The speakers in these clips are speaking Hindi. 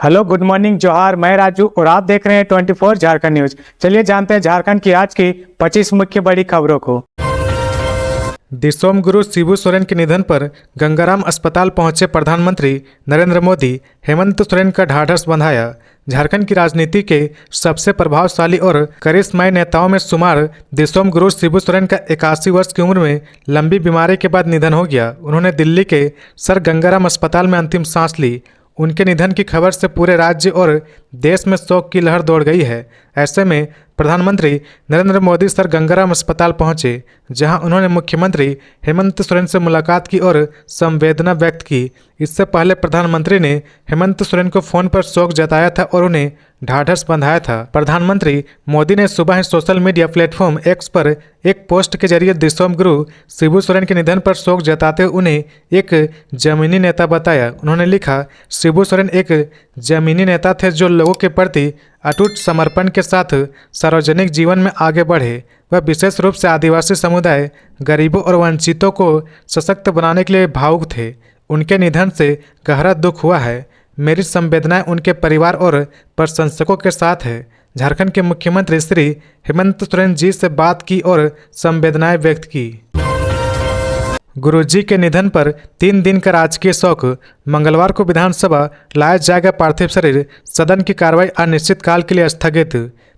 हेलो, गुड मॉर्निंग, जोहार। मैं राजू और आप देख रहे हैं 24 झारखंड न्यूज। चलिए जानते हैं झारखंड की आज की 25 मुख्य बड़ी खबरों को। दिसोम गुरु शिबू सोरेन के निधन पर गंगाराम अस्पताल पहुंचे प्रधानमंत्री नरेंद्र मोदी। हेमंत सोरेन का ढाढ़स बंधाया। झारखंड की राजनीति के सबसे प्रभावशाली और करिश्माई नेताओं में शुमार दिसोम गुरु शिबू सोरेन का 81 वर्ष की उम्र में लंबी बीमारी के बाद निधन हो गया। उन्होंने दिल्ली के सर गंगाराम अस्पताल में अंतिम सांस ली। उनके निधन की खबर से पूरे राज्य और देश में शोक की लहर दौड़ गई है। ऐसे में प्रधानमंत्री नरेंद्र मोदी सर गंगाराम अस्पताल पहुंचे, जहां उन्होंने मुख्यमंत्री हेमंत सोरेन से मुलाकात की और संवेदना व्यक्त की। इससे पहले प्रधानमंत्री ने हेमंत सोरेन को फोन पर शोक जताया था और उन्हें ढाढ़स बंधाया था। प्रधानमंत्री मोदी ने सुबह ही सोशल मीडिया प्लेटफॉर्म एक्स पर एक पोस्ट के जरिए दिसोम गुरु शिबू सोरेन के निधन पर शोक जताते हुए उन्हें एक जमीनी नेता बताया। उन्होंने लिखा, शिबू सोरेन एक जमीनी नेता थे जो लोगों के प्रति अटूट समर्पण के साथ सार्वजनिक जीवन में आगे बढ़े। वह विशेष रूप से आदिवासी समुदाय, गरीबों और वंचितों को सशक्त बनाने के लिए भावुक थे। उनके निधन से गहरा दुख हुआ है। मेरी संवेदनाएं उनके परिवार और प्रशंसकों के साथ है। झारखंड के मुख्यमंत्री श्री हेमंत सोरेन जी से बात की और संवेदनाएं व्यक्त की। गुरुजी के निधन पर 3 दिन का राजकीय शोक। मंगलवार को विधानसभा लाया जाएगा पार्थिव शरीर। सदन की कार्रवाई अनिश्चित काल के लिए स्थगित।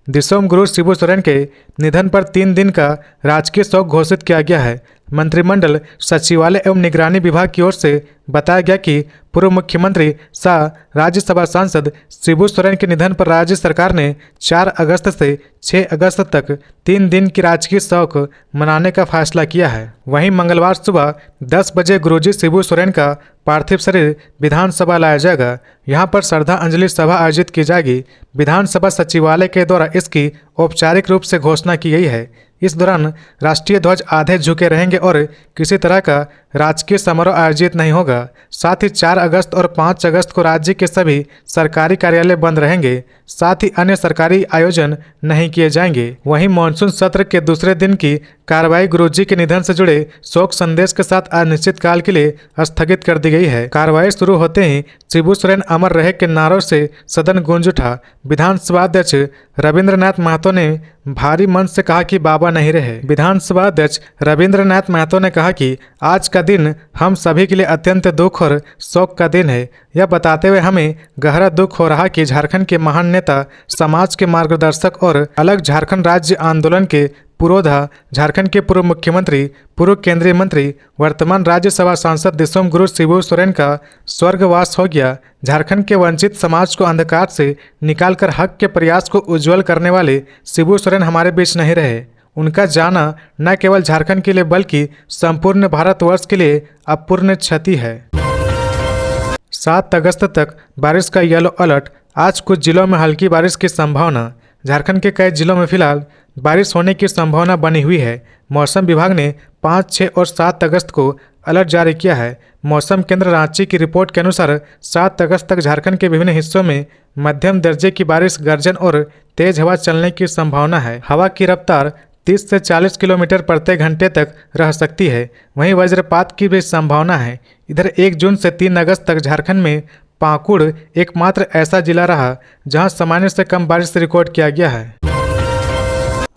दिसोम गुरु शिबू सोरेन के निधन पर 3 दिन का राजकीय शोक घोषित किया गया है। मंत्रिमंडल सचिवालय एवं निगरानी विभाग की ओर से बताया गया कि पूर्व मुख्यमंत्री सह राज्यसभा सांसद शिबू सोरेन के निधन पर राज्य सरकार ने 4 अगस्त से 6 अगस्त तक 3 दिन की राजकीय शोक मनाने का फैसला किया है। वहीं मंगलवार सुबह 10 बजे गुरुजी शिबू सोरेन का पार्थिव शरीर विधानसभा लाया जाएगा। यहां पर श्रद्धांजलि सभा आयोजित की जाएगी। विधानसभा सचिवालय के द्वारा इसकी औपचारिक रूप से घोषणा की गई है। इस दौरान राष्ट्रीय ध्वज आधे झुके रहेंगे और किसी तरह का राजकीय समारोह आयोजित नहीं होगा। साथ ही 4 अगस्त और 5 अगस्त को राज्य के सभी सरकारी कार्यालय बंद रहेंगे। साथ ही अन्य सरकारी आयोजन नहीं किए जाएंगे। वहीं मानसून सत्र के दूसरे दिन की कार्रवाई गुरुजी के निधन से जुड़े शोक संदेश के साथ अनिश्चित काल के लिए स्थगित कर दी गई है। कार्रवाई शुरू होते ही शिबू सोरेन अमर रहे के नारों से सदन गूंज उठा। विधानसभा अध्यक्ष रविंद्रनाथ महतो ने भारी मंच से कहा कि बाबा नहीं रहे। विधानसभा अध्यक्ष रविंद्रनाथ महतो ने कहा कि आज का दिन हम सभी के लिए अत्यंत दुख और शोक का दिन है। यह बताते हुए हमें गहरा दुख हो रहा कि झारखंड के महान नेता, समाज के मार्गदर्शक और अलग झारखंड राज्य आंदोलन के पुरोधा, झारखंड के पूर्व मुख्यमंत्री, पूर्व केंद्रीय मंत्री, वर्तमान राज्यसभा सांसद दिसोम गुरु शिबू सोरेन का स्वर्गवास हो गया। झारखंड के वंचित समाज को अंधकार से निकालकर हक के प्रयास को उज्जवल करने वाले शिबू सोरेन हमारे बीच नहीं रहे। उनका जाना न केवल झारखंड के लिए बल्कि संपूर्ण भारतवर्ष के लिए अपूर्ण क्षति है। 7 अगस्त तक बारिश का येलो अलर्ट। आज कुछ जिलों में हल्की बारिश की संभावना। झारखंड के कई जिलों में फिलहाल बारिश होने की संभावना बनी हुई है। मौसम विभाग ने 5, 6 और 7 अगस्त को अलर्ट जारी किया है। मौसम केंद्र रांची की रिपोर्ट के अनुसार 7 अगस्त तक झारखंड के विभिन्न हिस्सों में मध्यम दर्जे की बारिश, गर्जन और तेज हवा चलने की संभावना है। हवा की रफ्तार 30 से 40 किलोमीटर प्रति घंटे तक रह सकती है। वहीं वज्रपात की भी संभावना है। इधर 1 जून से 3 अगस्त तक झारखंड में पाकुड़ एकमात्र ऐसा जिला रहा जहां सामान्य से कम बारिश रिकॉर्ड किया गया है।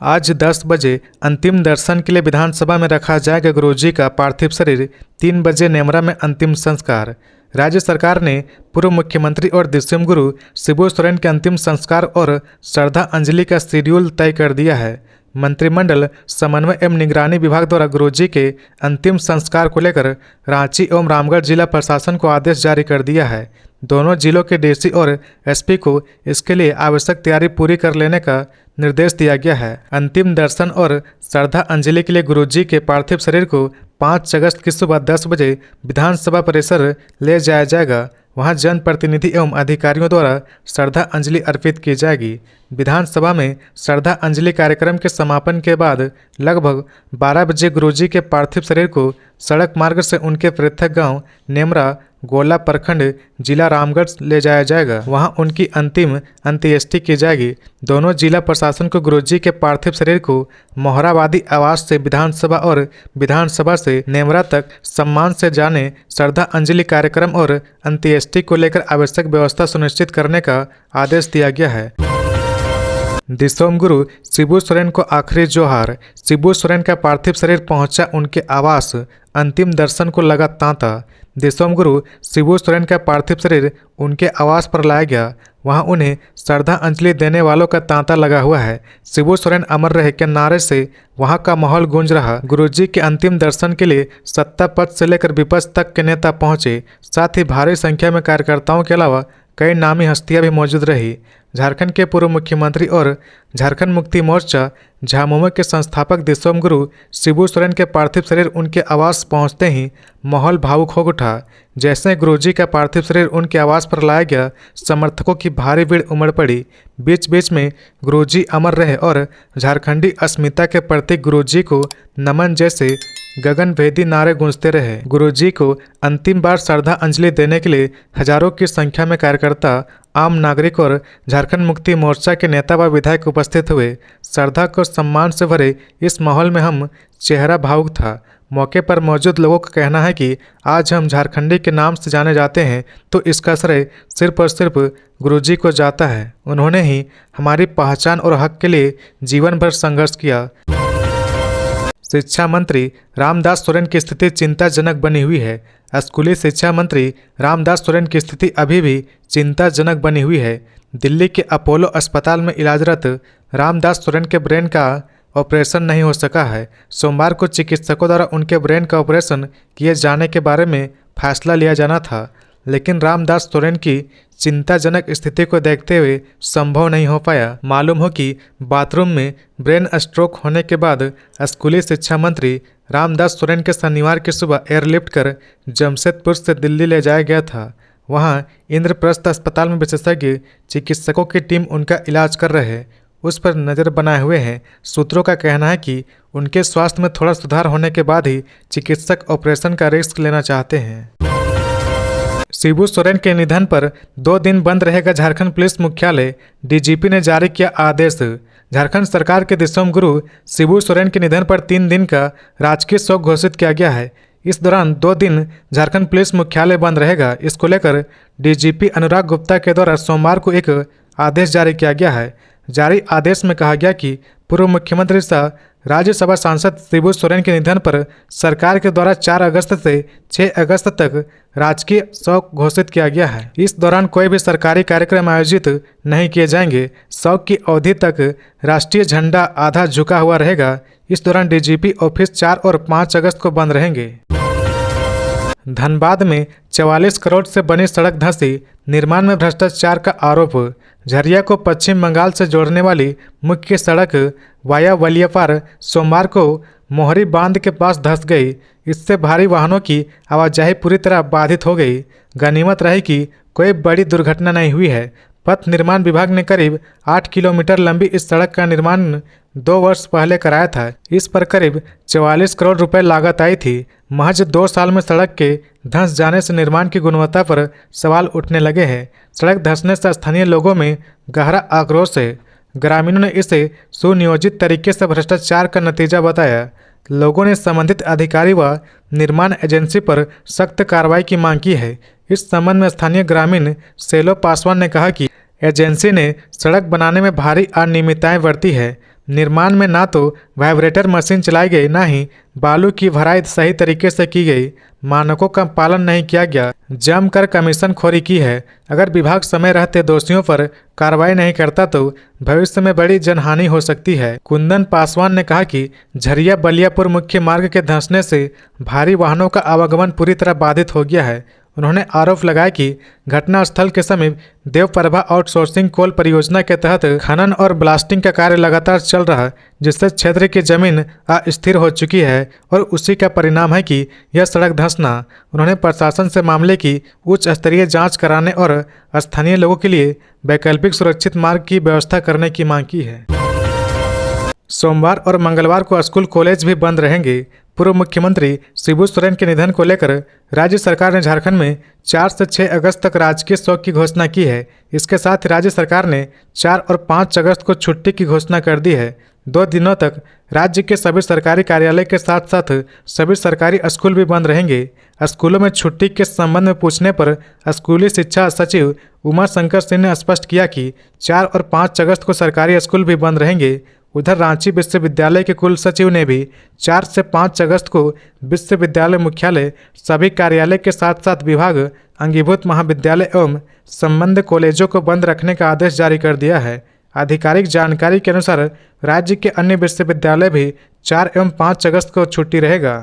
आज 10 बजे अंतिम दर्शन के लिए विधानसभा में रखा जाएगा गुरुजी का पार्थिव शरीर। 3 बजे नेमरा में अंतिम संस्कार। राज्य सरकार ने पूर्व मुख्यमंत्री और दिसोम गुरु शिबू सोरेन के अंतिम संस्कार और श्रद्धांजलि का शेड्यूल तय कर दिया है। मंत्रिमंडल समन्वय एवं निगरानी विभाग द्वारा गुरुजी के अंतिम संस्कार को लेकर रांची एवं रामगढ़ जिला प्रशासन को आदेश जारी कर दिया है। दोनों जिलों के डीसी और एसपी को इसके लिए आवश्यक तैयारी पूरी कर लेने का निर्देश दिया गया है। अंतिम दर्शन और श्रद्धांजलि के लिए गुरुजी के पार्थिव शरीर को 5 अगस्त की सुबह 10 बजे विधानसभा परिसर ले जाया जाएगा। वहां जनप्रतिनिधि एवं अधिकारियों द्वारा श्रद्धांजलि अर्पित की जाएगी। विधानसभा में श्रद्धांजलि कार्यक्रम के समापन के बाद लगभग 12 बजे गुरुजी के पार्थिव शरीर को सड़क मार्ग से उनके पृथक गांव नेमरा गोला प्रखंड जिला रामगढ़ ले जाया जाएगा। वहां उनकी अंतिम अंत्येष्टि की जाएगी। दोनों जिला प्रशासन को गुरुजी के पार्थिव शरीर को मोहराबादी आवास से विधानसभा और विधानसभा से नेमरा तक सम्मान से जाने, श्रद्धांजलि कार्यक्रम और अंत्येष्टि को लेकर आवश्यक व्यवस्था सुनिश्चित करने का आदेश दिया गया है। दिसोम गुरु शिबू सोरेन को आखिरी जोहार। शिबू सोरेन का पार्थिव शरीर पहुंचा उनके आवास, अंतिम दर्शन को लगा तांता। दिसोम गुरु शिबू सोरेन का पार्थिव शरीर उनके आवास पर लाया गया। वहां उन्हें श्रद्धांजलि देने वालों का तांता लगा हुआ है। शिबू सोरेन अमर रहे के नारे से वहां का माहौल गूंज रहा। गुरुजी के अंतिम दर्शन के लिए सत्ता पक्ष से लेकर विपक्ष तक के नेता पहुंचे। साथ ही भारी संख्या में कार्यकर्ताओं के अलावा कई नामी हस्तियां भी मौजूद रही। झारखंड के पूर्व मुख्यमंत्री और झारखंड मुक्ति मोर्चा झामुमो के संस्थापक दिसोम गुरु शिबू सोरेन के पार्थिव शरीर उनके आवास पहुंचते ही माहौल भावुक हो उठा। जैसे गुरुजी का पार्थिव शरीर उनके आवास पर लाया गया, समर्थकों की भारी भीड़ उमड़ पड़ी। बीच बीच में गुरुजी अमर रहे और झारखंडी अस्मिता के प्रतीक गुरुजी को नमन जैसे गगनभेदी नारे गूंजते रहे। गुरुजी को अंतिम बार श्रद्धांजलि देने के लिए हजारों की संख्या में कार्यकर्ता, आम नागरिक और झारखंड मुक्ति मोर्चा के नेता व विधायक उपस्थित हुए। श्रद्धा को सम्मान से भरे इस माहौल में हम चेहरा भावुक था। मौके पर मौजूद लोगों का कहना है कि आज हम झारखंडी के नाम से जाने जाते हैं तो इसका श्रेय सिर्फ और सिर्फ गुरुजी को जाता है। उन्होंने ही हमारी पहचान और हक के लिए जीवन भर संघर्ष किया। शिक्षा मंत्री रामदास सोरेन की स्थिति चिंताजनक बनी हुई है। स्कूली शिक्षा मंत्री रामदास सोरेन की स्थिति अभी भी चिंताजनक बनी हुई है। दिल्ली के अपोलो अस्पताल में इलाजरत रामदास सोरेन के ब्रेन का ऑपरेशन नहीं हो सका है। सोमवार को चिकित्सकों द्वारा उनके ब्रेन का ऑपरेशन किए जाने के बारे में फैसला लिया जाना था, लेकिन रामदास सोरेन की चिंताजनक स्थिति को देखते हुए संभव नहीं हो पाया। मालूम हो कि बाथरूम में ब्रेन स्ट्रोक होने के बाद स्कूली शिक्षा मंत्री रामदास सोरेन के शनिवार की सुबह एयरलिफ्ट कर जमशेदपुर से दिल्ली ले जाया गया था। वहां इंद्रप्रस्थ अस्पताल में विशेषज्ञ चिकित्सकों की टीम उनका इलाज कर रहे, उस पर नज़र बनाए हुए हैं। सूत्रों का कहना है कि उनके स्वास्थ्य में थोड़ा सुधार होने के बाद ही चिकित्सक ऑपरेशन का रिस्क लेना चाहते हैं। शिबू सोरेन के निधन पर 2 दिन बंद रहेगा झारखंड पुलिस मुख्यालय। डीजीपी ने जारी किया आदेश। झारखंड सरकार के दिसोम गुरु शिबू सोरेन के निधन पर 3 दिन का राजकीय शोक घोषित किया गया है। इस दौरान 2 दिन झारखंड पुलिस मुख्यालय बंद रहेगा। इसको लेकर डीजीपी अनुराग गुप्ता के द्वारा सोमवार को एक आदेश जारी किया गया है। जारी आदेश में कहा गया कि पूर्व मुख्यमंत्री सह राज्यसभा सांसद शिबू सोरेन के निधन पर सरकार के द्वारा 4 अगस्त से 6 अगस्त तक राजकीय शोक घोषित किया गया है। इस दौरान कोई भी सरकारी कार्यक्रम आयोजित नहीं किए जाएंगे। शोक की अवधि तक राष्ट्रीय झंडा आधा झुका हुआ रहेगा। इस दौरान डीजीपी ऑफिस 4 और 5 अगस्त को बंद रहेंगे। धनबाद में 44 करोड़ से बनी सड़क धंसी, निर्माण में भ्रष्टाचार का आरोप। झरिया को पश्चिम बंगाल से जोड़ने वाली मुख्य सड़क वाया वलियापार सोमवार को मोहरी बांध के पास धंस गई। इससे भारी वाहनों की आवाजाही पूरी तरह बाधित हो गई। गनीमत रही कि कोई बड़ी दुर्घटना नहीं हुई है। पथ निर्माण विभाग ने करीब 8 किलोमीटर लंबी इस सड़क का निर्माण 2 वर्ष पहले कराया था। इस पर करीब 44 करोड़ रुपए लागत आई थी। महज 2 साल में सड़क के धंस जाने से निर्माण की गुणवत्ता पर सवाल उठने लगे हैं। सड़क धंसने से स्थानीय लोगों में गहरा आक्रोश है। ग्रामीणों ने इसे सुनियोजित तरीके से भ्रष्टाचार का नतीजा बताया। लोगों ने संबंधित अधिकारी व निर्माण एजेंसी पर सख्त कार्रवाई की मांग की है। इस संबंध में स्थानीय ग्रामीण सेलो पासवान ने कहा कि एजेंसी ने सड़क बनाने में भारी अनियमितताएं बरती है। निर्माण में ना तो वाइब्रेटर मशीन चलाई गई, ना ही बालू की भराई सही तरीके से की गई। मानकों का पालन नहीं किया गया। जमकर कमीशन खोरी की है। अगर विभाग समय रहते दोषियों पर कार्रवाई नहीं करता तो भविष्य में बड़ी जनहानि हो सकती है। कुंदन पासवान ने कहा कि झरिया बलियापुर मुख्य मार्ग के धंसने से भारी वाहनों का आवागमन पूरी तरह बाधित हो गया है। उन्होंने आरोप लगाया कि घटनास्थल के समीप देवप्रभा आउटसोर्सिंग कोल परियोजना के तहत खनन और ब्लास्टिंग का कार्य लगातार चल रहा है, जिससे क्षेत्र की जमीन अस्थिर हो चुकी है और उसी का परिणाम है कि यह सड़क धंसना। उन्होंने प्रशासन से मामले की उच्च स्तरीय जांच कराने और स्थानीय लोगों के लिए वैकल्पिक सुरक्षित मार्ग की व्यवस्था करने की मांग की है। सोमवार और मंगलवार को स्कूल कॉलेज भी बंद रहेंगे। पूर्व मुख्यमंत्री शिबू सोरेन के निधन को लेकर राज्य सरकार ने झारखंड में 4 से 6 अगस्त तक राजकीय शोक की घोषणा की है। इसके साथ ही राज्य सरकार ने 4 और 5 अगस्त को छुट्टी की घोषणा कर दी है। 2 दिनों तक राज्य के सभी सरकारी कार्यालय के साथ साथ सभी सरकारी स्कूल भी बंद रहेंगे। स्कूलों में छुट्टी के संबंध में पूछने पर स्कूली शिक्षा सचिव उमा शंकर सिंह ने स्पष्ट किया कि 4 और 5 अगस्त को सरकारी स्कूल भी बंद रहेंगे। उधर रांची विश्वविद्यालय के कुल सचिव ने भी 4 से 5 अगस्त को विश्वविद्यालय मुख्यालय, सभी कार्यालय के साथ साथ विभाग, अंगीभूत महाविद्यालय एवं संबद्ध कॉलेजों को बंद रखने का आदेश जारी कर दिया है। आधिकारिक जानकारी के अनुसार राज्य के अन्य विश्वविद्यालय भी 4 एवं 5 अगस्त को छुट्टी रहेगा।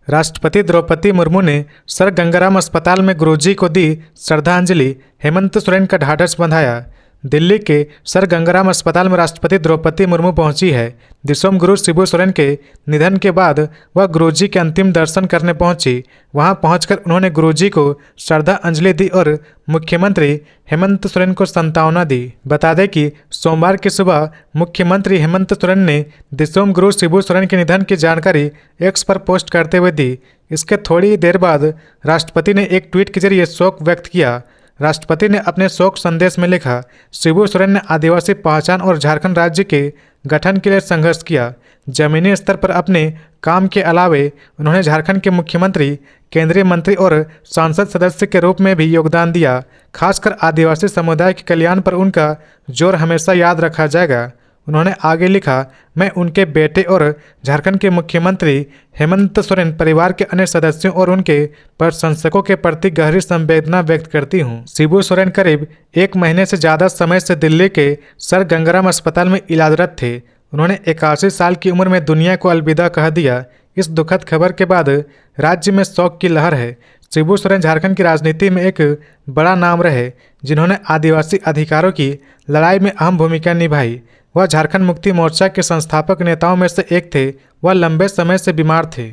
राष्ट्रपति द्रौपदी मुर्मू ने सर गंगाराम अस्पताल में गुरुजी को दी श्रद्धांजलि, हेमंत सोरेन का ढाढ़स बंधाया। दिल्ली के सर गंगाराम अस्पताल में राष्ट्रपति द्रौपदी मुर्मू पहुंची है। दिसोम गुरु शिबू सोरेन के निधन के बाद वह गुरुजी के अंतिम दर्शन करने पहुंची। वहां पहुंचकर उन्होंने गुरुजी को श्रद्धांजलि दी और मुख्यमंत्री हेमंत सोरेन को सांत्वना दी। बता दें कि सोमवार की सुबह मुख्यमंत्री हेमंत सोरेन ने दिसोम गुरु शिबू सोरेन के निधन की जानकारी एक्स पर पोस्ट करते हुए दी। इसके थोड़ी ही देर बाद राष्ट्रपति ने एक ट्वीट के जरिए शोक व्यक्त किया। राष्ट्रपति ने अपने शोक संदेश में लिखा, शिबू सोरेन ने आदिवासी पहचान और झारखंड राज्य के गठन के लिए संघर्ष किया। जमीनी स्तर पर अपने काम के अलावे उन्होंने झारखंड के मुख्यमंत्री, केंद्रीय मंत्री और सांसद सदस्य के रूप में भी योगदान दिया। खासकर आदिवासी समुदाय के कल्याण पर उनका जोर हमेशा याद रखा जाएगा। उन्होंने आगे लिखा, मैं उनके बेटे और झारखंड के मुख्यमंत्री हेमंत सोरेन परिवार के अन्य सदस्यों और उनके प्रशंसकों के प्रति गहरी संवेदना व्यक्त करती हूं। शिबू सोरेन करीब 1 महीने से ज़्यादा समय से दिल्ली के सर गंगाराम अस्पताल में इलाजरत थे। उन्होंने 81 साल की उम्र में दुनिया को अलविदा कह दिया। इस दुखद खबर के बाद राज्य में शोक की लहर है। शिबू सोरेन झारखंड की राजनीति में एक बड़ा नाम रहे, जिन्होंने आदिवासी अधिकारों की लड़ाई में अहम भूमिका निभाई। वह झारखंड मुक्ति मोर्चा के संस्थापक नेताओं में से एक थे। वह लंबे समय से बीमार थे।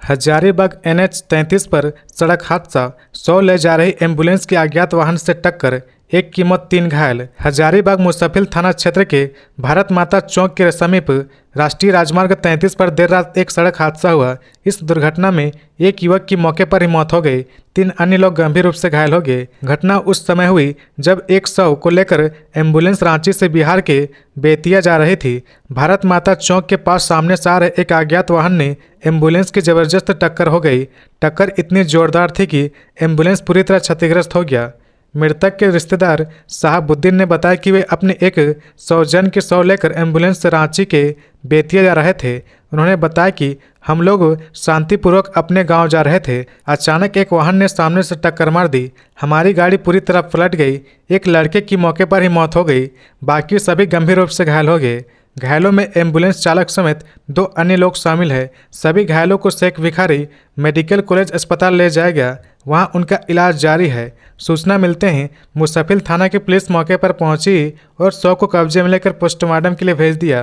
हजारीबाग NH 33 पर सड़क हादसा, 100 ले जा रही एम्बुलेंस की अज्ञात वाहन से टक्कर, 1 की मौत 3 घायल। हजारीबाग मुसफिल थाना क्षेत्र के भारत माता चौक के समीप राष्ट्रीय राजमार्ग 33 पर देर रात एक सड़क हादसा हुआ। इस दुर्घटना में एक युवक की मौके पर ही मौत हो गई, 3 अन्य लोग गंभीर रूप से घायल हो गए। घटना उस समय हुई जब 100 को लेकर एम्बुलेंस रांची से बिहार के बेतिया जा रही थी। भारत माता चौक के पास सामने से आ रहे एक अज्ञात वाहन ने एम्बुलेंस की जबरदस्त टक्कर हो गई। टक्कर इतनी जोरदार थी कि एम्बुलेंस पूरी तरह क्षतिग्रस्त हो गया। मृतक के रिश्तेदार साहबुद्दीन ने बताया कि वे अपने एक सौजन के शव लेकर एम्बुलेंस से रांची के बेतिया जा रहे थे। उन्होंने बताया कि हम लोग शांतिपूर्वक अपने गांव जा रहे थे। अचानक एक वाहन ने सामने से टक्कर मार दी। हमारी गाड़ी पूरी तरह पलट गई। एक लड़के की मौके पर ही मौत हो गई, बाकी सभी गंभीर रूप से घायल हो गए। घायलों में एम्बुलेंस चालक समेत 2 अन्य लोग शामिल हैं। सभी घायलों को शेख भिखारी मेडिकल कॉलेज अस्पताल ले जाया गया, वहां उनका इलाज जारी है। सूचना मिलते ही मुसफिल थाना की पुलिस मौके पर पहुंची और शव को कब्जे में लेकर पोस्टमार्टम के लिए भेज दिया।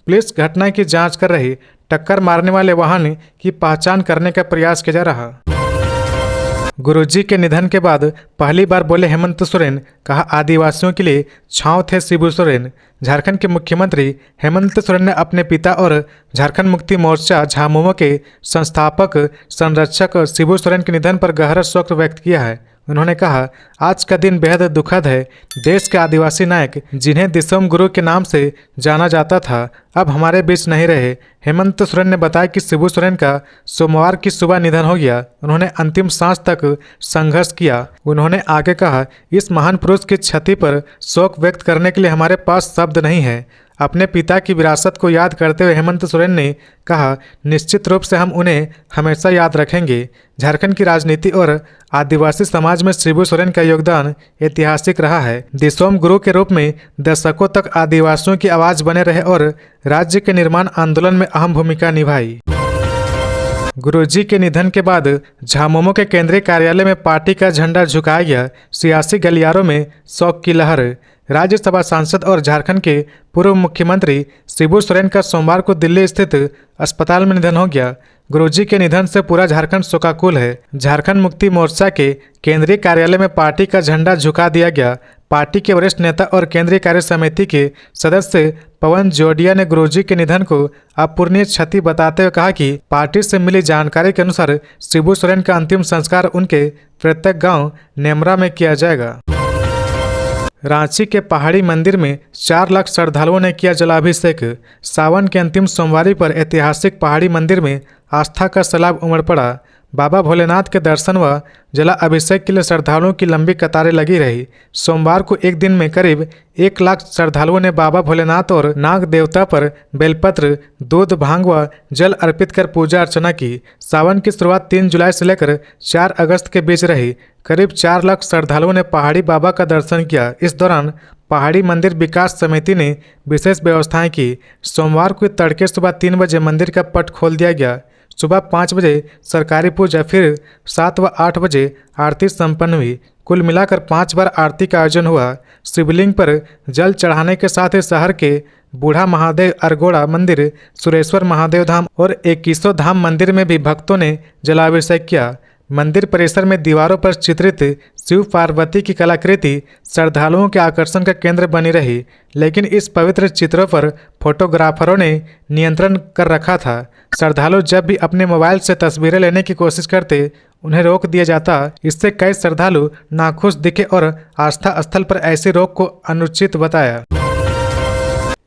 पुलिस घटना की जांच कर रही। टक्कर मारने वाले वाहन की पहचान करने का प्रयास किया जा रहा। गुरुजी के निधन के बाद पहली बार बोले हेमंत सोरेन, कहा आदिवासियों के लिए छांव थे शिबू सोरेन। झारखंड के मुख्यमंत्री हेमंत सोरेन ने अपने पिता और झारखंड मुक्ति मोर्चा झामुमो के संस्थापक संरक्षक शिबू सोरेन के निधन पर गहरा शोक व्यक्त किया है। उन्होंने कहा, आज का दिन बेहद दुखद है। देश के आदिवासी नायक जिन्हें दिसोम गुरु के नाम से जाना जाता था, अब हमारे बीच नहीं रहे। हेमंत सोरेन ने बताया कि शिबू सोरेन का सोमवार की सुबह निधन हो गया। उन्होंने अंतिम सांस तक संघर्ष किया। उन्होंने आगे कहा, इस महान पुरुष की क्षति पर शोक व्यक्त करने के लिए हमारे पास शब्द नहीं है। अपने पिता की विरासत को याद करते हुए हेमंत सोरेन ने कहा, निश्चित रूप से हम उन्हें हमेशा याद रखेंगे। झारखंड की राजनीति और आदिवासी समाज में शिबू सोरेन का योगदान ऐतिहासिक रहा है। दिसोम गुरु के रूप में दशकों तक आदिवासियों की आवाज़ बने रहे और राज्य के निर्माण आंदोलन में अहम भूमिका निभाई। गुरुजी के निधन के बाद झामुमो के केंद्रीय कार्यालय में पार्टी का झंडा झुकाया गया। सियासी गलियारों में शोक की लहर। राज्यसभा सांसद और झारखंड के पूर्व मुख्यमंत्री शिबू सोरेन का सोमवार को दिल्ली स्थित अस्पताल में निधन हो गया। गुरुजी के निधन से पूरा झारखंड शोकाकुल है। झारखंड मुक्ति मोर्चा के केंद्रीय कार्यालय में पार्टी का झंडा झुका दिया गया। पार्टी के वरिष्ठ नेता और केंद्रीय कार्य समिति के सदस्य पवन जोडिया ने गुरुजी के निधन को अपूरणीय क्षति बताते हुए कहा कि पार्टी से मिली जानकारी के अनुसार शिबू सोरेन का अंतिम संस्कार उनके प्रत्येक गांव नेमरा में किया जाएगा। रांची के पहाड़ी मंदिर में 4 लाख श्रद्धालुओं ने किया जलाभिषेक। सावन के अंतिम सोमवारी पर ऐतिहासिक पहाड़ी मंदिर में आस्था का सैलाब उमड़ पड़ा। बाबा भोलेनाथ के दर्शन व जला अभिषेक के लिए श्रद्धालुओं की लंबी कतारें लगी रही। सोमवार को एक दिन में करीब 1 लाख श्रद्धालुओं ने बाबा भोलेनाथ और नाग देवता पर बेलपत्र, दूध, भांग व जल अर्पित कर पूजा अर्चना की। सावन की शुरुआत 3 जुलाई से लेकर 4 अगस्त के बीच रही। करीब 4 लाख श्रद्धालुओं ने पहाड़ी बाबा का दर्शन किया। इस दौरान पहाड़ी मंदिर विकास समिति ने विशेष व्यवस्थाएं की। सोमवार को तड़के सुबह 3 बजे मंदिर का पट खोल दिया गया। सुबह 5 बजे सरकारी पूजा, फिर 7 व 8 बजे आरती संपन्न हुई। कुल मिलाकर 5 बार आरती का आयोजन हुआ। शिवलिंग पर जल चढ़ाने के साथ ही शहर के बूढ़ा महादेव अरगोड़ा मंदिर, सुरेश्वर महादेव धाम और 2100 धाम मंदिर में भी भक्तों ने जलाभिषेक किया। मंदिर परिसर में दीवारों पर चित्रित शिव पार्वती की कलाकृति श्रद्धालुओं के आकर्षण का केंद्र बनी रही, लेकिन इस पवित्र चित्रों पर फोटोग्राफरों ने नियंत्रण कर रखा था। श्रद्धालु जब भी अपने मोबाइल से तस्वीरें लेने की कोशिश करते, उन्हें रोक दिया जाता। इससे कई श्रद्धालु नाखुश दिखे और आस्था स्थल पर ऐसी रोक को अनुचित बताया।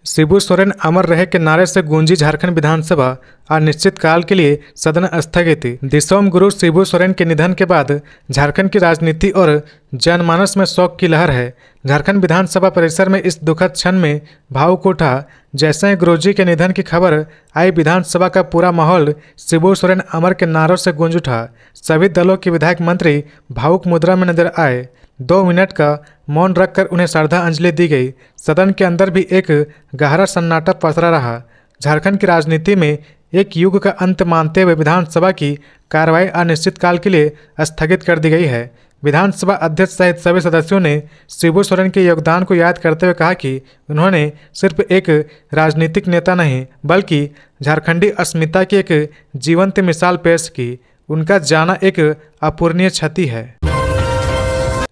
शिबू सोरेन अमर रहे के नारे से गूंजी झारखंड विधानसभा। अनिश्चितकाल के लिए सदन स्थगित। दिसोम गुरु शिबू सोरेन के निधन के बाद झारखंड की राजनीति और जनमानस में शोक की लहर है। झारखंड विधानसभा परिसर में इस दुखद क्षण में भावुक उठा। जैसे ही गुरुजी के निधन की खबर आई, विधानसभा का पूरा माहौल शिबू सोरेन अमर के नारों से गूंज उठा। सभी दलों के विधायक मंत्री भावुक मुद्रा में नजर आए। 2 मिनट का मौन रखकर उन्हें श्रद्धांजलि दी गई। सदन के अंदर भी एक गहरा सन्नाटा पसरा रहा। झारखंड की राजनीति में एक युग का अंत मानते हुए विधानसभा की कार्रवाई अनिश्चितकाल के लिए स्थगित कर दी गई है। विधानसभा अध्यक्ष सहित सभी सदस्यों ने शिबू सोरेन के योगदान को याद करते हुए कहा कि उन्होंने सिर्फ एक राजनीतिक नेता नहीं, बल्कि झारखंडी अस्मिता की एक जीवंत मिसाल पेश की। उनका जाना एक अपूरणीय क्षति है।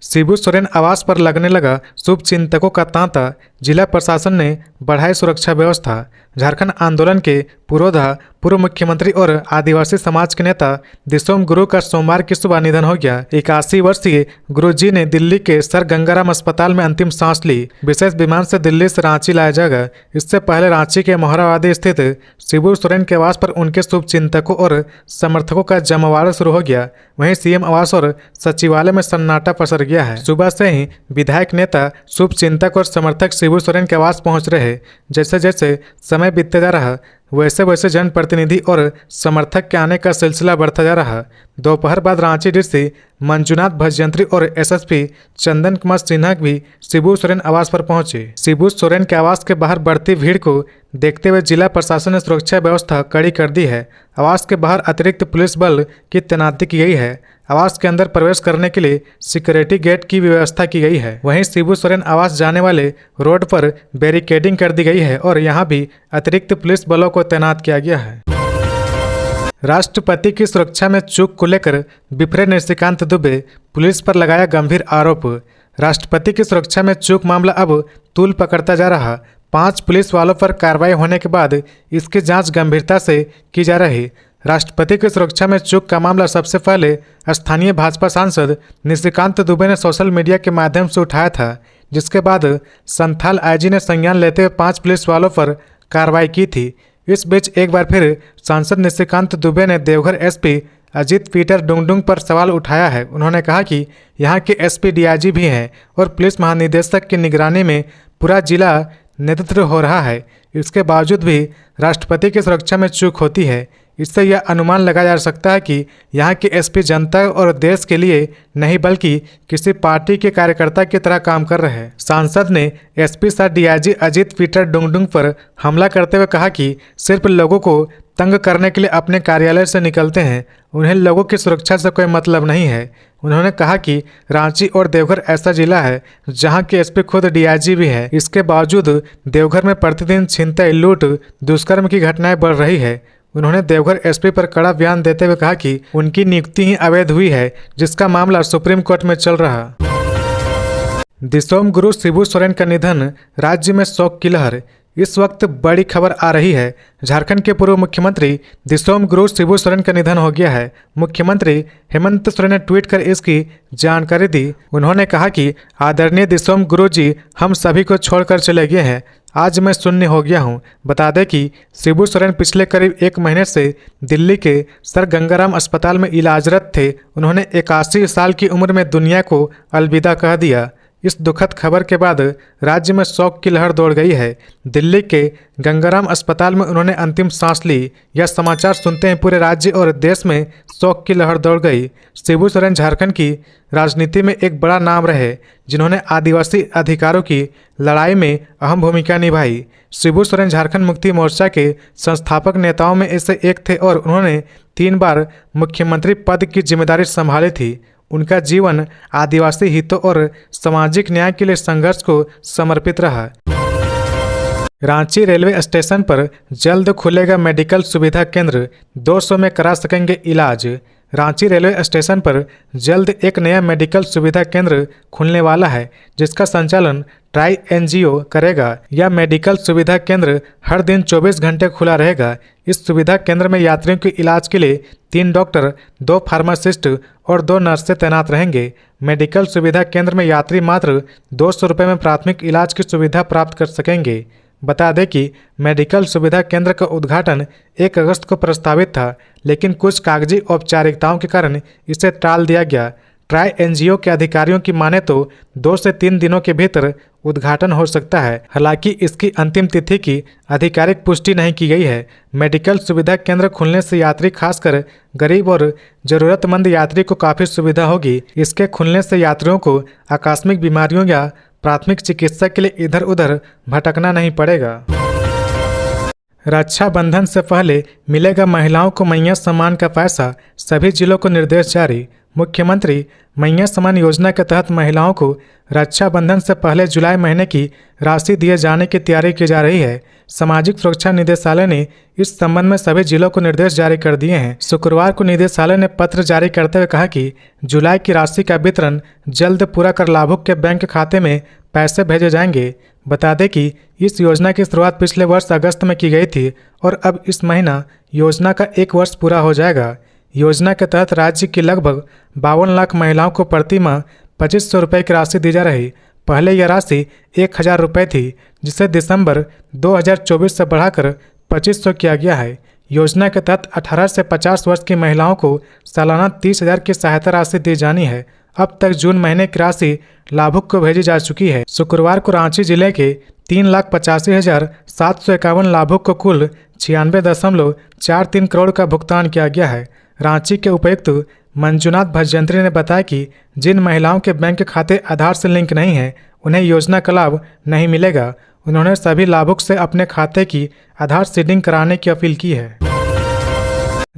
शिबू सोरेन आवास पर लगने लगा शुभचिंतकों का तांता। जिला प्रशासन ने बढ़ाई सुरक्षा व्यवस्था। झारखंड आंदोलन के पुरोधा, पूर्व मुख्यमंत्री और आदिवासी समाज के नेता दिसोम गुरु का सोमवार की सुबह निधन हो गया। 81 वर्षीय गुरुजी ने दिल्ली के सर गंगाराम अस्पताल में अंतिम सांस ली। विशेष विमान से दिल्ली से रांची लाया जाएगा। इससे पहले रांची के मोहराबादी स्थित शिबू सोरेन के आवास पर उनके शुभचिंतकों और समर्थकों का जमवाड़ा शुरू हो गया। वहीं सीएम आवास और सचिवालय में सन्नाटा पसर गया है। सुबह से ही विधायक, नेता, शुभचिंतक और समर्थक शिबू सोरेन के आवास पहुंच रहे। जैसे जैसे समय बीतते जा रहा, वैसे वैसे जनप्रतिनिधि और समर्थक के आने का सिलसिला बढ़ता जा रहा। दोपहर बाद रांची डीसी मंजुनाथ भजयंत्री और एसएसपी चंदन कुमार सिन्हा भी शिबू सोरेन आवास पर पहुंचे। शिबू सोरेन के आवास के बाहर बढ़ती भीड़ को देखते हुए जिला प्रशासन ने सुरक्षा व्यवस्था कड़ी कर दी है। आवास के बाहर अतिरिक्त पुलिस बल की तैनाती की गई है। आवास के अंदर प्रवेश करने के लिए सिक्योरिटी गेट की व्यवस्था की गई है। वहीं शिबू सोरेन आवास जाने वाले रोड पर बैरिकेडिंग कर दी गई है और यहां भी अतिरिक्त पुलिस बलों को तैनात किया गया है। राष्ट्रपति की सुरक्षा में चूक को लेकर बिफरे निशिकांत दुबे, पुलिस पर लगाया गंभीर आरोप। राष्ट्रपति की सुरक्षा में चूक मामला अब तूल पकड़ता जा रहा। 5 पुलिस वालों पर कार्रवाई होने के बाद इसकी जांच गंभीरता से की जा रही। राष्ट्रपति की सुरक्षा में चूक का मामला सबसे पहले स्थानीय भाजपा सांसद निशिकांत दुबे ने सोशल मीडिया के माध्यम से उठाया था, जिसके बाद संथाल आईजी ने संज्ञान लेते हुए 5 पुलिस वालों पर कार्रवाई की थी। इस बीच एक बार फिर सांसद निशिकांत दुबे ने देवघर एसपी अजीत पीटर डुंगडुंग पर सवाल उठाया है। उन्होंने कहा कि यहाँ के एसपी डीआईजी भी हैं और पुलिस महानिदेशक की निगरानी में पूरा जिला नेतृत्व हो रहा है। इसके बावजूद भी राष्ट्रपति की सुरक्षा में चूक होती है। इससे यह अनुमान लगाया जा सकता है कि यहाँ के एसपी जनता और देश के लिए नहीं बल्कि किसी पार्टी के कार्यकर्ता की तरह काम कर रहे हैं। सांसद ने SP sir DIG Ajit Peter Dungdung पर हमला करते हुए कहा कि सिर्फ लोगों को तंग करने के लिए अपने कार्यालय से निकलते हैं, उन्हें लोगों की सुरक्षा से कोई मतलब नहीं है। उन्होंने कहा कि रांची और देवघर ऐसा जिला है जहां के एसपी खुद डीआईजी भी है। इसके बावजूद देवघर में प्रतिदिन छिनतई, लूट, दुष्कर्म की घटनाएं बढ़ रही है। उन्होंने देवघर एसपी पर कड़ा बयान देते हुए कहा कि उनकी नियुक्ति ही अवैध हुई है, जिसका मामला सुप्रीम कोर्ट में चल रहा। दिसोम गुरु शिबू सोरेन का निधन, राज्य में शोक की लहर। इस वक्त बड़ी खबर आ रही है। झारखंड के पूर्व मुख्यमंत्री दिसोम गुरु शिबू सोरेन का निधन हो गया है। मुख्यमंत्री हेमंत सोरेन ने ट्वीट कर इसकी जानकारी दी। उन्होंने कहा कि आदरणीय दिसोम गुरु जी हम सभी को छोड़कर चले गए हैं। आज मैं शून्य हो गया हूं। बता दें कि शिबू सोरेन पिछले करीब 1 महीने से दिल्ली के सर गंगाराम अस्पताल में इलाजरत थे। उन्होंने 81 साल की उम्र में दुनिया को अलविदा कह दिया। इस दुखद खबर के बाद राज्य में शोक की लहर दौड़ गई है। दिल्ली के गंगाराम अस्पताल में उन्होंने अंतिम सांस ली। यह समाचार सुनते ही पूरे राज्य और देश में शोक की लहर दौड़ गई। शिबू सोरेन झारखंड की राजनीति में एक बड़ा नाम रहे, जिन्होंने आदिवासी अधिकारों की लड़ाई में अहम भूमिका निभाई। शिबू सोरेन झारखंड मुक्ति मोर्चा के संस्थापक नेताओं में से एक थे और उन्होंने 3 बार मुख्यमंत्री पद की जिम्मेदारी संभाली थी। उनका जीवन आदिवासी हितों और सामाजिक न्याय के लिए संघर्ष को समर्पित रहा। रांची रेलवे स्टेशन पर जल्द खुलेगा मेडिकल सुविधा केंद्र, 200 में करा सकेंगे इलाज। रांची रेलवे स्टेशन पर जल्द एक नया मेडिकल सुविधा केंद्र खुलने वाला है, जिसका संचालन ट्राई एनजीओ करेगा। यह मेडिकल सुविधा केंद्र हर दिन 24 घंटे खुला रहेगा। इस सुविधा केंद्र में यात्रियों के इलाज के लिए 3 डॉक्टर, 2 फार्मासिस्ट और 2 नर्सें तैनात रहेंगे। मेडिकल सुविधा केंद्र में यात्री मात्र 200 रुपये में प्राथमिक इलाज की सुविधा प्राप्त कर सकेंगे। बता दें कि मेडिकल सुविधा केंद्र का उद्घाटन 1 अगस्त को प्रस्तावित था, लेकिन कुछ कागजी औपचारिकताओं के कारण इसे टाल दिया गया। ट्राई एनजीओ के अधिकारियों की माने तो 2 से 3 दिनों के भीतर उद्घाटन हो सकता है। हालांकि इसकी अंतिम तिथि की आधिकारिक पुष्टि नहीं की गई है। मेडिकल सुविधा केंद्र खुलने से यात्री, खासकर गरीब और जरूरतमंद यात्री को काफ़ी सुविधा होगी। इसके खुलने से यात्रियों को आकस्मिक बीमारियों या प्राथमिक चिकित्सा के लिए इधर उधर भटकना नहीं पड़ेगा। रक्षाबंधन से पहले मिलेगा महिलाओं को मैया सम्मान का पैसा, सभी जिलों को निर्देश जारी। मुख्यमंत्री मैया सम्मान योजना के तहत महिलाओं को रक्षाबंधन से पहले जुलाई महीने की राशि दिए जाने की तैयारी की जा रही है। सामाजिक सुरक्षा निदेशालय ने इस संबंध में सभी जिलों को निर्देश जारी कर दिए हैं। शुक्रवार को निदेशालय ने पत्र जारी करते हुए कहा कि जुलाई की राशि का वितरण जल्द पूरा कर लाभुक के बैंक खाते में पैसे भेजे जाएंगे। बता दें कि इस योजना की शुरुआत पिछले वर्ष अगस्त में की गई थी और अब इस महीना योजना का 1 वर्ष पूरा हो जाएगा। योजना के तहत राज्य की लगभग 52 लाख महिलाओं को प्रति माह 2500 रुपये की राशि दी जा रही। पहले यह राशि 1000 रुपये थी, जिसे दिसंबर 2024 से बढ़ाकर 2500 किया गया है। योजना के तहत 18 से 50 वर्ष की महिलाओं को सालाना 30,000 की सहायता राशि दी जानी है। अब तक जून महीने की राशि लाभुक को भेजी जा चुकी है। शुक्रवार को रांची जिले के 3,85,751 लाभुक को कुल 96.43 करोड़ का भुगतान किया गया है। रांची के उपायुक्त मंजुनाथ भजयंत्री ने बताया कि जिन महिलाओं के बैंक खाते आधार से लिंक नहीं है, उन्हें योजना का लाभ नहीं मिलेगा। उन्होंने सभी लाभुक से अपने खाते की आधार सीडिंग कराने की अपील की है।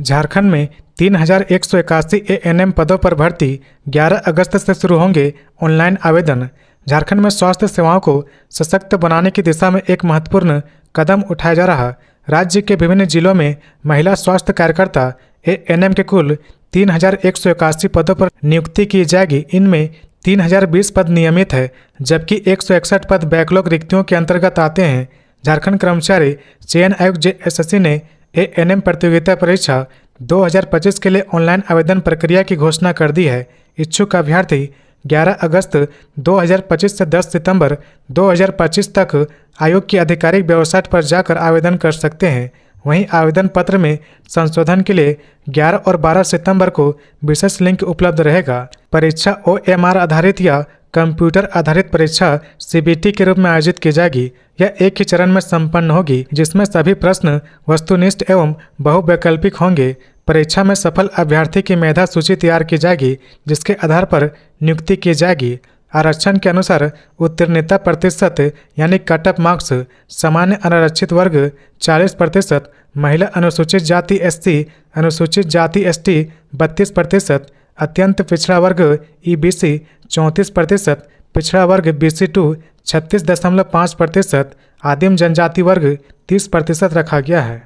झारखंड में 3,181 एएनएम पदों पर भर्ती, 11 अगस्त से शुरू होंगे ऑनलाइन आवेदन। झारखंड में स्वास्थ्य सेवाओं को सशक्त बनाने की दिशा में एक महत्वपूर्ण कदम उठाया जा रहा। राज्य के विभिन्न जिलों में महिला स्वास्थ्य कार्यकर्ता एएनएम के कुल 3,181 पदों पर नियुक्ति की जाएगी। इनमें 3,020 पद नियमित है, जबकि 161 पद बैकलॉग रिक्तियों के अंतर्गत आते हैं। झारखंड कर्मचारी चयन आयोग जेएसएससी ने एएनएम प्रतियोगिता परीक्षा 2025 के लिए ऑनलाइन आवेदन प्रक्रिया की घोषणा कर दी है। इच्छुक अभ्यर्थी 11 अगस्त 2025 से 10 सितंबर 2025 तक आयोग की आधिकारिक वेबसाइट पर जाकर आवेदन कर सकते हैं। वहीं आवेदन पत्र में संशोधन के लिए 11 और 12 सितंबर को विशेष लिंक उपलब्ध रहेगा। परीक्षा ओएमआर आधारित या कंप्यूटर आधारित परीक्षा सीबीटी के रूप में आयोजित की जाएगी। यह एक ही चरण में संपन्न होगी, जिसमें सभी प्रश्न वस्तुनिष्ठ एवं बहुवैकल्पिक होंगे। परीक्षा में सफल अभ्यर्थी की मेधा सूची तैयार की जाएगी, जिसके आधार पर नियुक्ति की जाएगी। आरक्षण के अनुसार उत्तीर्णता प्रतिशत यानी कट ऑफ मार्क्स सामान्य अनारक्षित वर्ग 40%, महिला अनुसूचित जाति एससी, अनुसूचित जाति एसटी 32%, अत्यंत पिछड़ा वर्ग ईबीसी 34%, पिछड़ा वर्ग बीसी2 36.5%, आदिम जनजाति वर्ग 30% रखा गया है।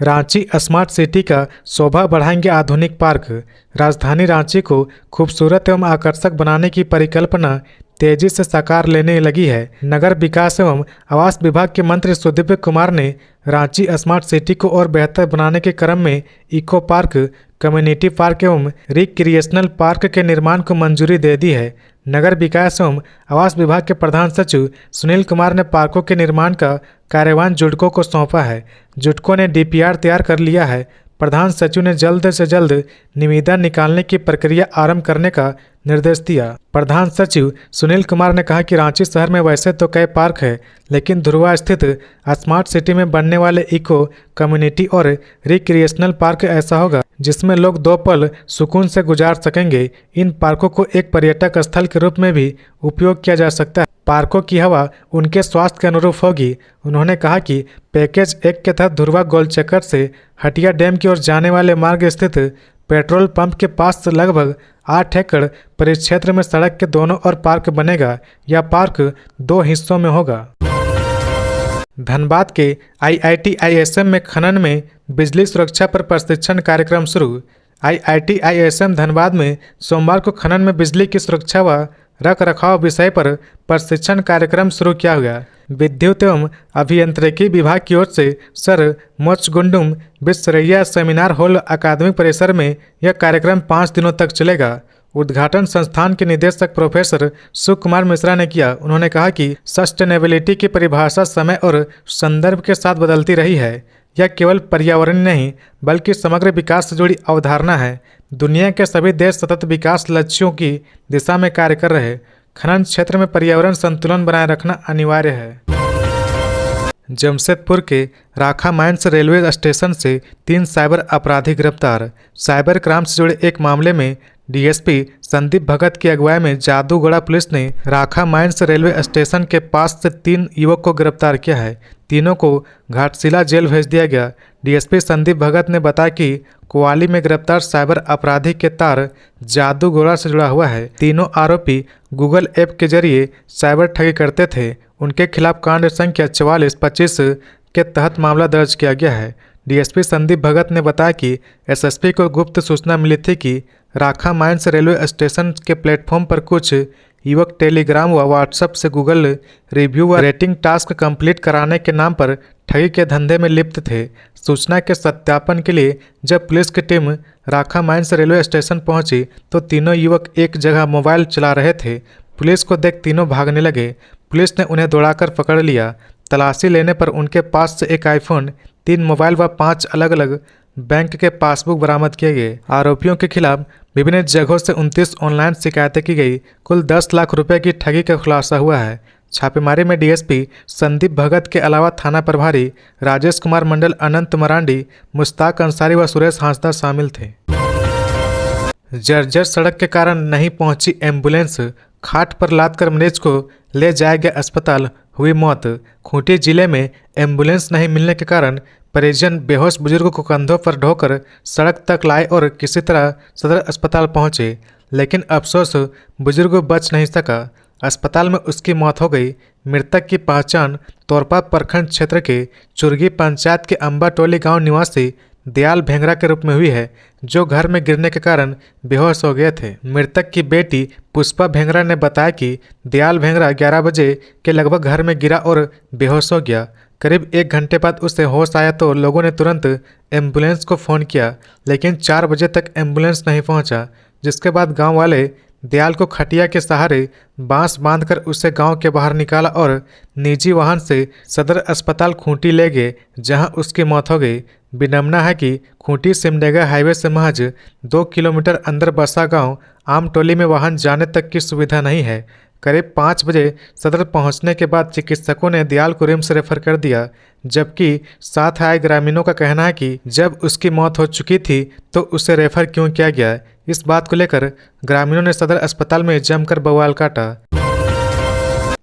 रांची स्मार्ट सिटी का शोभा बढ़ाएंगे आधुनिक पार्क। राजधानी रांची को खूबसूरत एवं आकर्षक बनाने की परिकल्पना तेजी से साकार लेने लगी है। नगर विकास एवं आवास विभाग के मंत्री सुदीप कुमार ने रांची स्मार्ट सिटी को और बेहतर बनाने के क्रम में इको पार्क, कम्युनिटी पार्क एवं रिक्रिएशनल पार्क के निर्माण को मंजूरी दे दी है। नगर विकास एवं आवास विभाग के प्रधान सचिव सुनील कुमार ने पार्कों के निर्माण का कार्यभार जुडको को सौंपा है। जुडको ने डीपीआर तैयार कर लिया है। प्रधान सचिव ने जल्द से जल्द निविदा निकालने की प्रक्रिया आरंभ करने का निर्देश दिया। प्रधान सचिव सुनील कुमार ने कहा कि रांची शहर में वैसे तो कई पार्क है, लेकिन ध्रुवा स्थित स्मार्ट सिटी में बनने वाले इको, कम्युनिटी और रिक्रिएशनल पार्क ऐसा होगा जिसमें लोग 2 पल सुकून से गुजार सकेंगे। इन पार्कों को एक पर्यटक स्थल के रूप में भी उपयोग किया जा सकता है। पार्कों की हवा उनके स्वास्थ्य के अनुरूप होगी। उन्होंने कहा कि पैकेज 1 के तहत ध्रुवा गोलचक्कर से हटिया डैम की ओर जाने वाले मार्ग स्थित पेट्रोल पंप के पास लगभग 8 एकड़ परिक्षेत्र में सड़क के दोनों ओर पार्क बनेगा। यह पार्क 2 हिस्सों में होगा। धनबाद के IIT-ISM में खनन में बिजली सुरक्षा पर प्रशिक्षण कार्यक्रम शुरू। IIT-ISM धनबाद में सोमवार को खनन में बिजली की सुरक्षा व रख रखाव विषय पर प्रशिक्षण कार्यक्रम शुरू किया गया। विद्युत एवं अभियांत्रिकी विभाग की ओर से सर मोचगुंडुम विश्वरैया सेमिनार हॉल अकादमिक परिसर में यह कार्यक्रम 5 दिनों तक चलेगा। उद्घाटन संस्थान के निदेशक प्रोफेसर सुख कुमार मिश्रा ने किया। उन्होंने कहा कि सस्टेनेबिलिटी की परिभाषा समय और संदर्भ के साथ बदलती रही है। यह केवल पर्यावरण नहीं बल्कि समग्र विकास से जुड़ी अवधारणा है। दुनिया के सभी देश सतत विकास लक्ष्यों की दिशा में कार्य कर रहे। खनन क्षेत्र में पर्यावरण संतुलन बनाए रखना अनिवार्य है। जमशेदपुर के राखा माइंस रेलवे स्टेशन से 3 साइबर अपराधी गिरफ्तार। साइबर क्राइम से जुड़े एक मामले में डीएसपी संदीप भगत की अगुवाई में जादूगोड़ा पुलिस ने राखा माइंस रेलवे स्टेशन के पास से 3 युवक को गिरफ्तार किया है। तीनों को घाटशिला जेल भेज दिया गया। डीएसपी संदीप भगत ने बताया कि कोवाली में गिरफ्तार साइबर अपराधी के तार जादूगोड़ा से जुड़ा हुआ है। तीनों आरोपी गूगल ऐप के जरिए साइबर ठगी करते थे। उनके खिलाफ कांड संख्या 4425 के तहत मामला दर्ज किया गया है। डीएसपी संदीप भगत ने बताया कि एसएसपी को गुप्त सूचना मिली थी कि राखा माइंस रेलवे स्टेशन के प्लेटफॉर्म पर कुछ युवक टेलीग्राम व व्हाट्सएप से गूगल रिव्यू व रेटिंग टास्क कंप्लीट कराने के नाम पर ठगी के धंधे में लिप्त थे। सूचना के सत्यापन के लिए जब पुलिस की टीम राखा माइंस रेलवे स्टेशन पहुंची तो तीनों युवक एक जगह मोबाइल चला रहे थे। पुलिस को देख तीनों भागने लगे। पुलिस ने उन्हें दौड़ाकर पकड़ लिया। तलाशी लेने पर उनके पास से एक आईफोन, 3 मोबाइल व 5 अलग अलग बैंक के पासबुक बरामद किए गए। आरोपियों के खिलाफ विभिन्न जगहों से 29 ऑनलाइन शिकायतें की गई। कुल 10 लाख रुपए की ठगी का खुलासा हुआ है। छापेमारी में डीएसपी संदीप भगत के अलावा थाना प्रभारी राजेश कुमार मंडल, अनंत मरांडी, मुश्ताक अंसारी व सुरेश हांसदा शामिल थे। जर्जर सड़क के कारण नहीं पहुंची एम्बुलेंस, खाट पर लादकर मरीज को ले जाया गया अस्पताल, हुई मौत। खूंटी जिले में एम्बुलेंस नहीं मिलने के कारण परिजन बेहोश बुजुर्ग को कंधों पर ढोकर सड़क तक लाए और किसी तरह सदर अस्पताल पहुंचे, लेकिन अफसोस बुजुर्ग बच नहीं सका। अस्पताल में उसकी मौत हो गई। मृतक की पहचान तोरपा प्रखंड क्षेत्र के चुरगी पंचायत के अंबा टोली गांव निवासी दयाल भेंगरा के रूप में हुई है, जो घर में गिरने के कारण बेहोश हो गए थे। मृतक की बेटी पुष्पा भेंगरा ने बताया कि दयाल भेंगरा 11 बजे के लगभग घर में गिरा और बेहोश हो गया। करीब 1 घंटे बाद उसे होश आया तो लोगों ने तुरंत एम्बुलेंस को फ़ोन किया, लेकिन 4 बजे तक एम्बुलेंस नहीं पहुंचा, जिसके बाद गांव वाले दयाल को खटिया के सहारे बांस बांधकर उसे गांव के बाहर निकाला और निजी वाहन से सदर अस्पताल खूंटी ले गए, जहां उसकी मौत हो गई। विडम्बना है कि खूंटी सिमडेगा हाईवे से महज 2 किलोमीटर अंदर बसा गांव आमटोली में वाहन जाने तक की सुविधा नहीं है। करीब 5 बजे सदर पहुंचने के बाद चिकित्सकों ने दयाल को रिम्स रेफर कर दिया, जबकि साथ आए ग्रामीणों का कहना है कि जब उसकी मौत हो चुकी थी तो उसे रेफर क्यों किया गया। इस बात को लेकर ग्रामीणों ने सदर अस्पताल में जमकर बवाल काटा।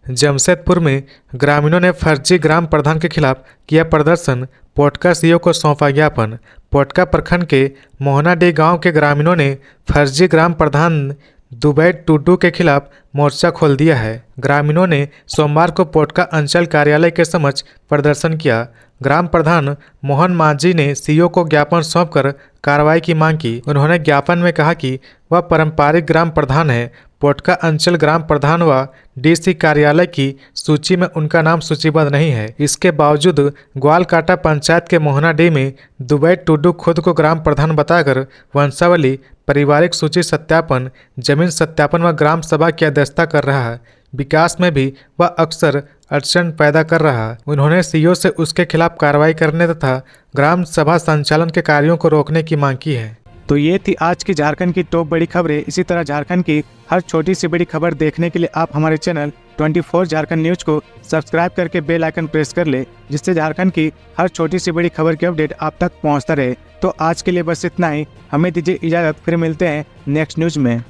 जमशेदपुर में ग्रामीणों ने फर्जी ग्राम प्रधान के खिलाफ किया प्रदर्शन, पोटका सीओ को सौंपा ज्ञापन। पोटका प्रखंड के मोहनाडीह गांव के ग्रामीणों ने फर्जी ग्राम प्रधान दुबई टुडू के खिलाफ मोर्चा खोल दिया है। ग्रामीणों ने सोमवार को पोटका अंचल कार्यालय के समक्ष प्रदर्शन किया। ग्राम प्रधान मोहन मांझी ने सीईओ को ज्ञापन सौंपकर कार्रवाई की मांग की। उन्होंने ज्ञापन में कहा कि वह पारंपरिक ग्राम प्रधान है। पोटका अंचल ग्राम प्रधान व डीसी कार्यालय की सूची में उनका नाम सूचीबद्ध नहीं है। इसके बावजूद ग्वालकाटा पंचायत के मोहनाडीह में दुबई टुडू खुद को ग्राम प्रधान बताकर वंशावली, पारिवारिक सूची सत्यापन, जमीन सत्यापन व ग्राम सभा की अध्यक्षता कर रहा है। विकास में भी वह अक्सर अड़चन पैदा कर रहा है। उन्होंने सीईओ से उसके खिलाफ कार्रवाई करने तथा ग्राम सभा संचालन के कार्यों को रोकने की मांग की है। तो ये थी आज की झारखंड की टॉप बड़ी खबरें। इसी तरह झारखंड की हर छोटी सी बड़ी खबर देखने के लिए आप हमारे चैनल 24 झारखंड न्यूज को सब्सक्राइब करके बेल आइकन प्रेस कर ले, जिससे झारखंड की हर छोटी सी बड़ी खबर की अपडेट आप तक पहुंचता रहे। तो आज के लिए बस इतना ही। हमें दीजिए इजाजत, फिर मिलते हैं नेक्स्ट न्यूज में।